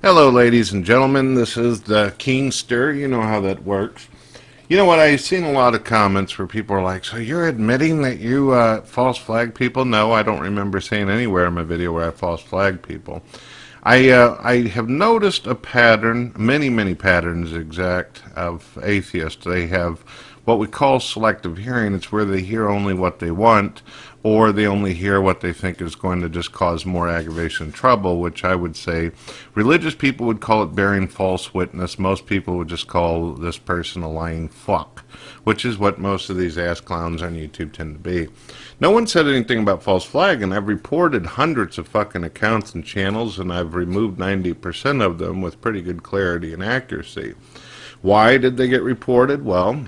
Hello, ladies and gentlemen. This is the Kingster. You know how that works. You know what? I've seen a lot of comments where people are like, "So you're admitting that you false flag people?" No, I don't remember saying anywhere in my video where I false flag people. I have noticed a pattern, many patterns exact, of atheists. They have what we call selective hearing. It's where they hear only what they want, or they only hear what they think is going to just cause more aggravation and trouble, which I would say religious people would call it bearing false witness. Most people would just call this person a lying fuck, which is what most of these ass clowns on YouTube tend to be. No one said anything about false flag, and I've reported hundreds of fucking accounts and channels, and I've removed 90% of them with pretty good clarity and accuracy. Why did they get reported? Well,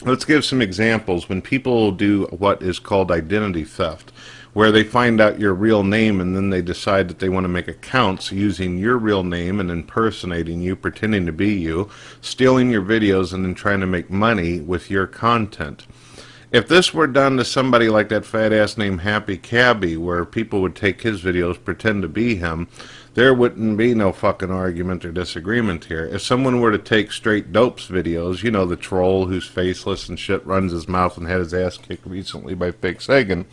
let's give some examples. When people do what is called identity theft, where they find out your real name and then they decide that they want to make accounts using your real name and impersonating you, pretending to be you, stealing your videos, and then trying to make money with your content. If this were done to somebody like that fat ass named Happy Cabby, where people would take his videos, pretend to be him, there wouldn't be no fucking argument or disagreement here. If someone were to take Straight Dope's videos, you know, the troll who's faceless and shit, runs his mouth and had his ass kicked recently by Fake Sagan,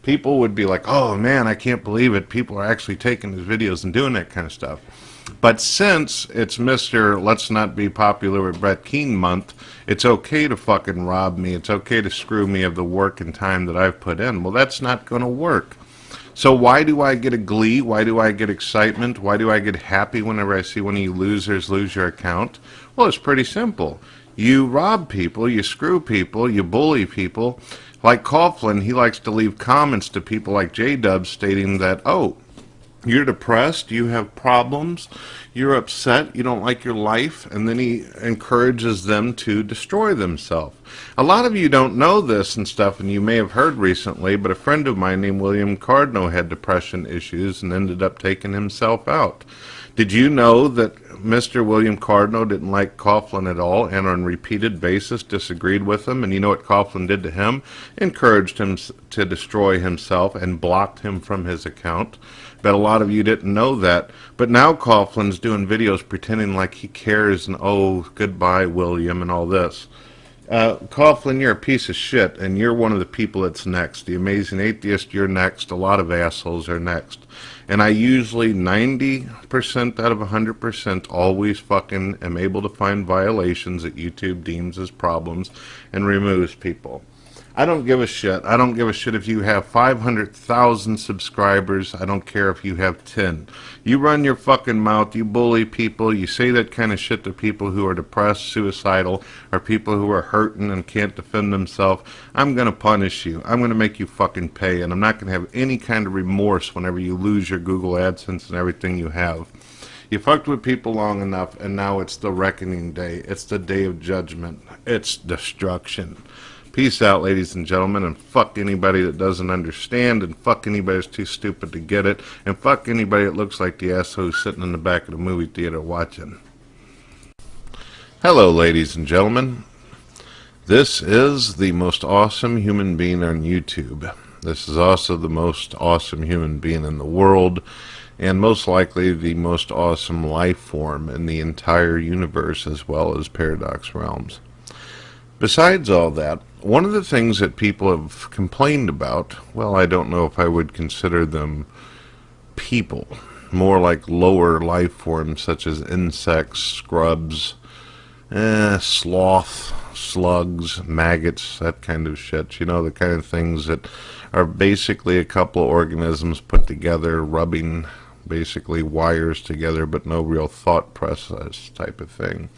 people would be like, "Oh man, I can't believe it. People are actually taking his videos and doing that kind of stuff." But since it's Mr. Let's Not Be Popular with Brett Keane month, it's okay to fucking rob me. It's okay to screw me of the work and time that I've put in. Well, that's not going to work. So why do I get a glee? Why do I get excitement? Why do I get happy whenever I see one of you losers lose your account? Well, it's pretty simple. You rob people, you screw people, you bully people. Like Coughlin, he likes to leave comments to people like J-Dub stating that, "Oh, you're depressed, you have problems, you're upset, you don't like your life," and then he encourages them to destroy themselves. A lot of you don't know this and stuff, and you may have heard recently, but a friend of mine named William Cardno had depression issues and ended up taking himself out. Did you know that Mr. William Cardno didn't like Coughlin at all, and on repeated basis disagreed with him? And you know what Coughlin did to him? Encouraged him to destroy himself and blocked him from his account. Bet a lot of you didn't know that. But now Coughlin's doing videos pretending like he cares and, "Oh, goodbye, William," and all this. Coughlin, you're a piece of shit, and you're one of the people that's next. The Amazing Atheist, you're next. A lot of assholes are next. And I usually, 90% out of 100%, always fucking am able to find violations that YouTube deems as problems and removes people. I don't give a shit. I don't give a shit if you have 500,000 subscribers. I don't care if you have 10. You run your fucking mouth. You bully people. You say that kind of shit to people who are depressed, suicidal, or people who are hurting and can't defend themselves. I'm going to punish you. I'm going to make you fucking pay. And I'm not going to have any kind of remorse whenever you lose your Google AdSense and everything you have. You fucked with people long enough, and now it's the reckoning day. It's the day of judgment. It's destruction. Peace out, ladies and gentlemen, and fuck anybody that doesn't understand, and fuck anybody that's too stupid to get it, and fuck anybody that looks like the asshole who's sitting in the back of the movie theater watching. Hello, ladies and gentlemen. This is the most awesome human being on YouTube. This is also the most awesome human being in the world, and most likely the most awesome life form in the entire universe, as well as Paradox Realms. Besides all that, one of the things that people have complained about, well, I don't know if I would consider them people, more like lower life forms such as insects, scrubs, sloth, slugs, maggots, that kind of shit. You know, the kind of things that are basically a couple of organisms put together, rubbing basically wires together, but no real thought process type of thing.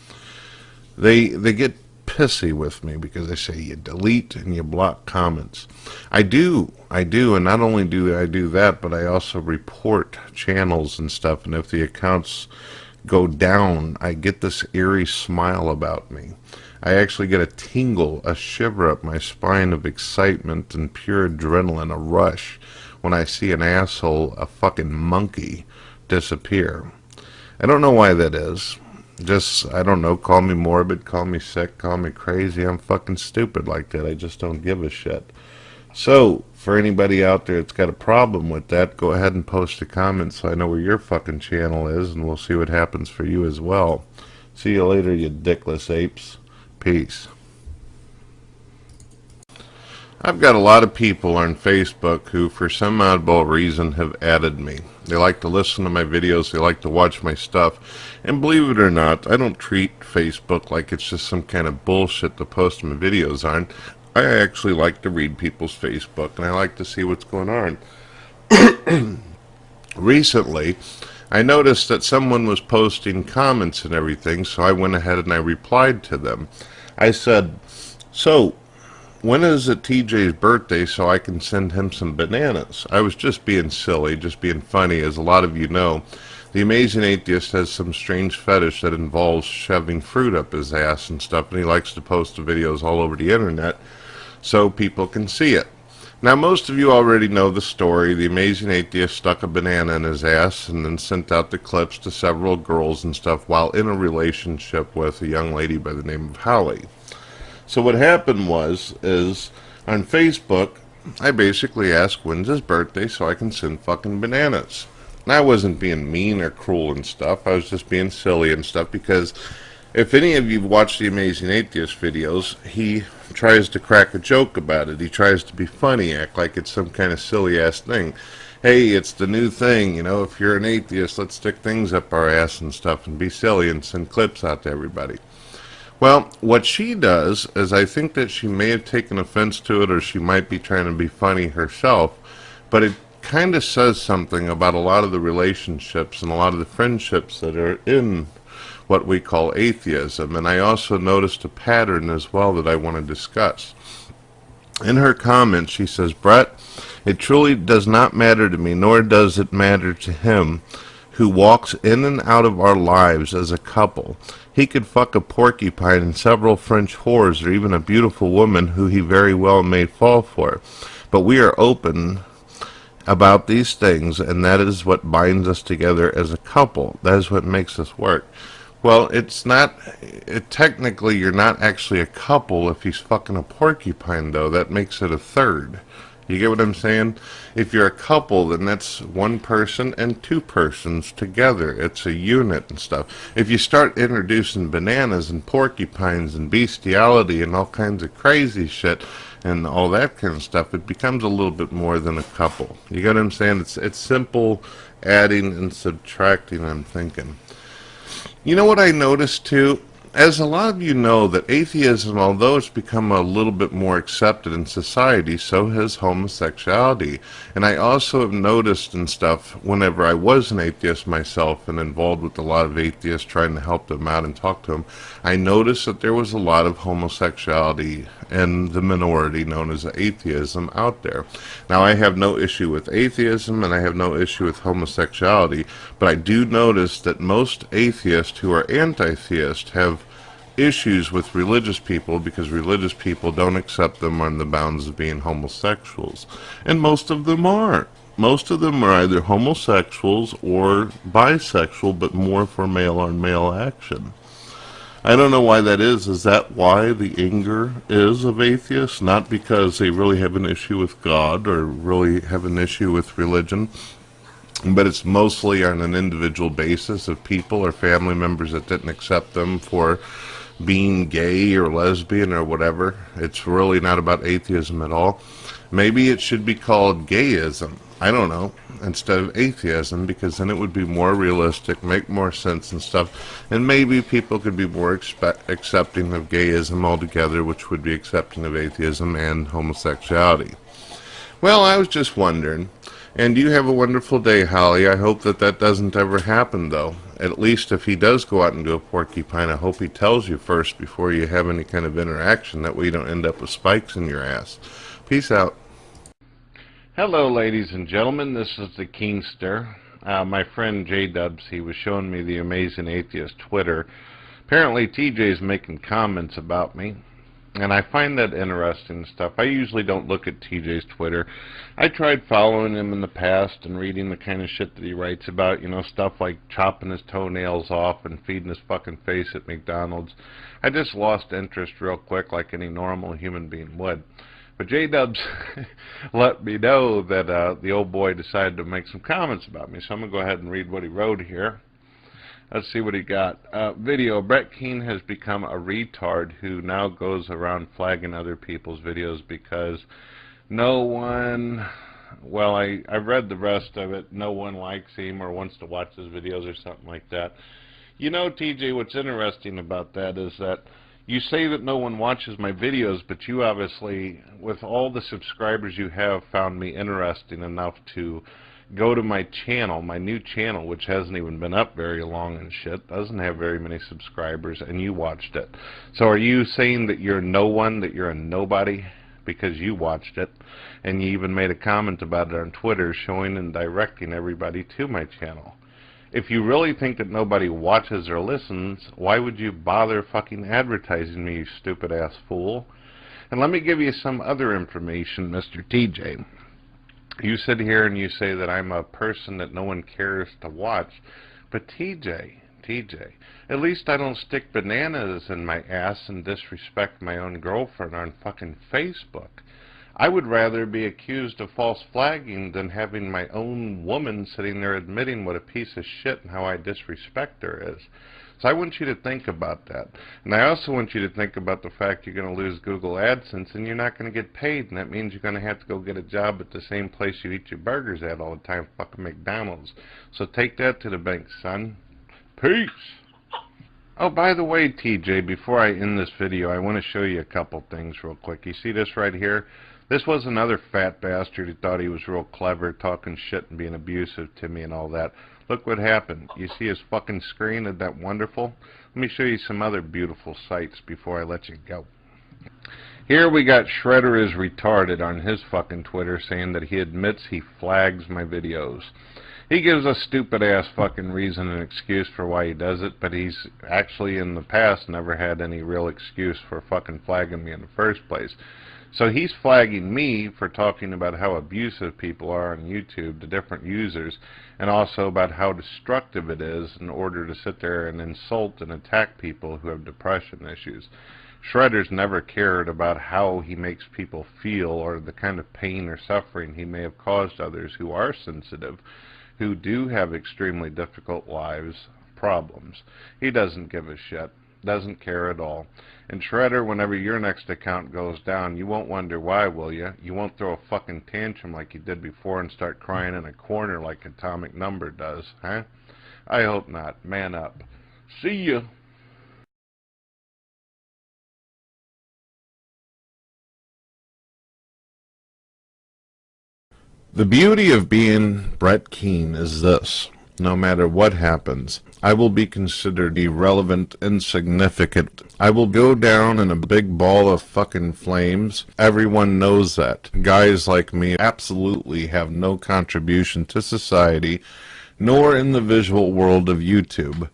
They get pissy with me because they say you delete and you block comments. I do, and not only do I do that, but I also report channels and stuff, and if the accounts go down, I get this eerie smile about me. I actually get a tingle, a shiver up my spine of excitement and pure adrenaline, a rush, when I see an asshole, a fucking monkey, disappear. I don't know why that is. Just, I don't know, call me morbid, call me sick, call me crazy. I'm fucking stupid like that. I just don't give a shit. So, for anybody out there that's got a problem with that, go ahead and post a comment so I know where your fucking channel is, and we'll see what happens for you as well. See you later, you dickless apes. Peace. I've got a lot of people on Facebook who, for some oddball reason, have added me. They like to listen to my videos, they like to watch my stuff, and believe it or not, I don't treat Facebook like it's just some kind of bullshit to post my videos on. I actually like to read people's Facebook, and I like to see what's going on. Recently, I noticed that someone was posting comments and everything, so I went ahead and I replied to them. I said, so, when is it TJ's birthday so I can send him some bananas? I was just being silly, just being funny. As a lot of you know, the Amazing Atheist has some strange fetish that involves shoving fruit up his ass and stuff, and he likes to post the videos all over the internet so people can see it. Now, most of you already know the story. The Amazing Atheist stuck a banana in his ass and then sent out the clips to several girls and stuff while in a relationship with a young lady by the name of Holly. So what happened is on Facebook, I basically asked when's his birthday so I can send fucking bananas. And I wasn't being mean or cruel and stuff. I was just being silly and stuff because if any of you have watched the Amazing Atheist videos, he tries to crack a joke about it. He tries to be funny, act like it's some kind of silly-ass thing. Hey, it's the new thing, you know, if you're an atheist, let's stick things up our ass and stuff and be silly and send clips out to everybody. Well, what she does is I think that she may have taken offense to it or she might be trying to be funny herself, but it kind of says something about a lot of the relationships and a lot of the friendships that are in what we call atheism. And I also noticed a pattern as well that I want to discuss. In her comments, she says, Brett, it truly does not matter to me, nor does it matter to him who walks in and out of our lives as a couple. He could fuck a porcupine and several French whores or even a beautiful woman who he very well may fall for. But we are open about these things, and that is what binds us together as a couple. That is what makes us work. Well, it's not, technically you're not actually a couple if he's fucking a porcupine, though. That makes it a third. You get what I'm saying? If you're a couple, then that's one person and two persons together. It's a unit and stuff. If you start introducing bananas and porcupines and bestiality and all kinds of crazy shit and all that kind of stuff, it becomes a little bit more than a couple. You get what I'm saying? It's simple adding and subtracting, I'm thinking. You know what I noticed too? As a lot of you know, that atheism, although it's become a little bit more accepted in society, so has homosexuality. And I also have noticed and stuff, whenever I was an atheist myself and involved with a lot of atheists trying to help them out and talk to them, I noticed that there was a lot of homosexuality in the minority known as atheism out there. Now, I have no issue with atheism and I have no issue with homosexuality, but I do notice that most atheists who are anti-theist have issues with religious people because religious people don't accept them on the bounds of being homosexuals. And most of them are. Most of them are either homosexuals or bisexual, but more for male-on-male action. I don't know why that is. Is that why the anger is of atheists? Not because they really have an issue with God or really have an issue with religion, but it's mostly on an individual basis of people or family members that didn't accept them for being gay or lesbian or whatever. It's really not about atheism at all. Maybe it should be called gayism. I don't know, instead of atheism, because then it would be more realistic, make more sense and stuff, and maybe people could be more accepting of gayism altogether, which would be accepting of atheism and homosexuality. Well, I was just wondering, and you have a wonderful day, Holly. I hope that that doesn't ever happen, though. At least if he does go out and do a porcupine, I hope he tells you first before you have any kind of interaction. That way you don't end up with spikes in your ass. Peace out. Hello, ladies and gentlemen. This is the Keenster. My friend J-Dubs, he was showing me the Amazing Atheist Twitter. Apparently TJ's making comments about me, and I find that interesting stuff. I usually don't look at TJ's Twitter. I tried following him in the past and reading the kind of shit that he writes about, you know, stuff like chopping his toenails off and feeding his fucking face at McDonald's. I just lost interest real quick like any normal human being would. But J-Dubs let me know that the old boy decided to make some comments about me, so I'm going to go ahead and read what he wrote here. Let's see what he got. Video. Brett Keane has become a retard who now goes around flagging other people's videos because no one... Well, I read the rest of it. No one likes him or wants to watch his videos or something like that. You know, TJ, what's interesting about that is that you say that no one watches my videos, but you obviously, with all the subscribers you have, found me interesting enough to go to my channel, my new channel, which hasn't even been up very long and shit, doesn't have very many subscribers, and you watched it. So are you saying that you're no one, that you're a nobody because you watched it, and you even made a comment about it on Twitter showing and directing everybody to my channel? If you really think that nobody watches or listens, why would you bother fucking advertising me, you stupid-ass fool? And let me give you some other information, Mr. TJ. You sit here and you say that I'm a person that no one cares to watch, but TJ, at least I don't stick bananas in my ass and disrespect my own girlfriend on fucking Facebook. I would rather be accused of false flagging than having my own woman sitting there admitting what a piece of shit and how I disrespect her is. So I want you to think about that. And I also want you to think about the fact you're going to lose Google AdSense and you're not going to get paid, and that means you're going to have to go get a job at the same place you eat your burgers at all the time, fucking McDonald's. So take that to the bank, son. Peace! Oh, by the way, TJ, before I end this video, I want to show you a couple things real quick. You see this right here? This was another fat bastard who thought he was real clever, talking shit and being abusive to me and all that. Look what happened. You see his fucking screen? Isn't that wonderful? Let me show you some other beautiful sights before I let you go. Here we got Shredder is retarded on his fucking Twitter saying that he admits he flags my videos. He gives a stupid-ass fucking reason and excuse for why he does it, but he's actually in the past never had any real excuse for fucking flagging me in the first place. So he's flagging me for talking about how abusive people are on YouTube to different users, and also about how destructive it is in order to sit there and insult and attack people who have depression issues. Shredder's never cared about how he makes people feel or the kind of pain or suffering he may have caused others who are sensitive, who do have extremely difficult lives, problems. He doesn't give a shit. Doesn't care at all. And Shredder, whenever your next account goes down, you won't wonder why, will you? You won't throw a fucking tantrum like you did before and start crying in a corner like Atomic Number does, huh? I hope not. Man up. See ya. The beauty of being Brett Keane is this. No matter what happens, I will be considered irrelevant, insignificant. I will go down in a big ball of fucking flames. Everyone knows that. Guys like me absolutely have no contribution to society, nor in the visual world of YouTube.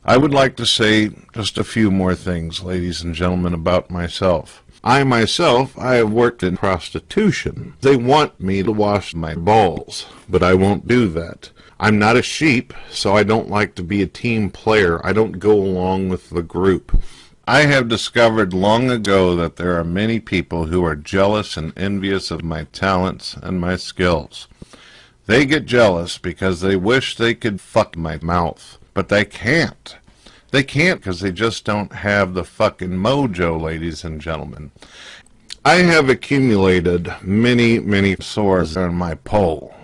I would like to say just a few more things, ladies and gentlemen, about myself. I myself, I have worked in prostitution. They want me to wash my balls, but I won't do that. I'm not a sheep, so I don't like to be a team player. I don't go along with the group. I have discovered long ago that there are many people who are jealous and envious of my talents and my skills. They get jealous because they wish they could fuck my mouth, but they can't. They can't because they just don't have the fucking mojo, ladies and gentlemen. I have accumulated many sores on my pole.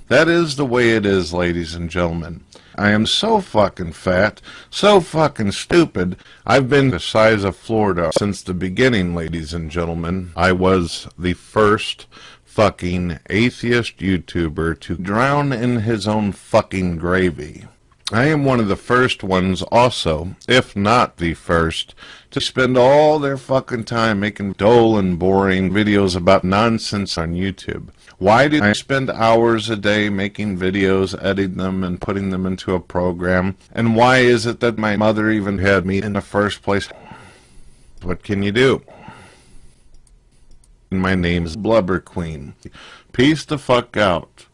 That is the way it is, ladies and gentlemen. I am so fucking fat, so fucking stupid. I've been the size of Florida since the beginning, ladies and gentlemen. I was the first fucking atheist YouTuber to drown in his own fucking gravy. I am one of the first ones also, if not the first, to spend all their fucking time making dull and boring videos about nonsense on YouTube. Why do I spend hours a day making videos, editing them, and putting them into a program? And why is it that my mother even had me in the first place? What can you do? My name's Blubber Queen. Peace the fuck out.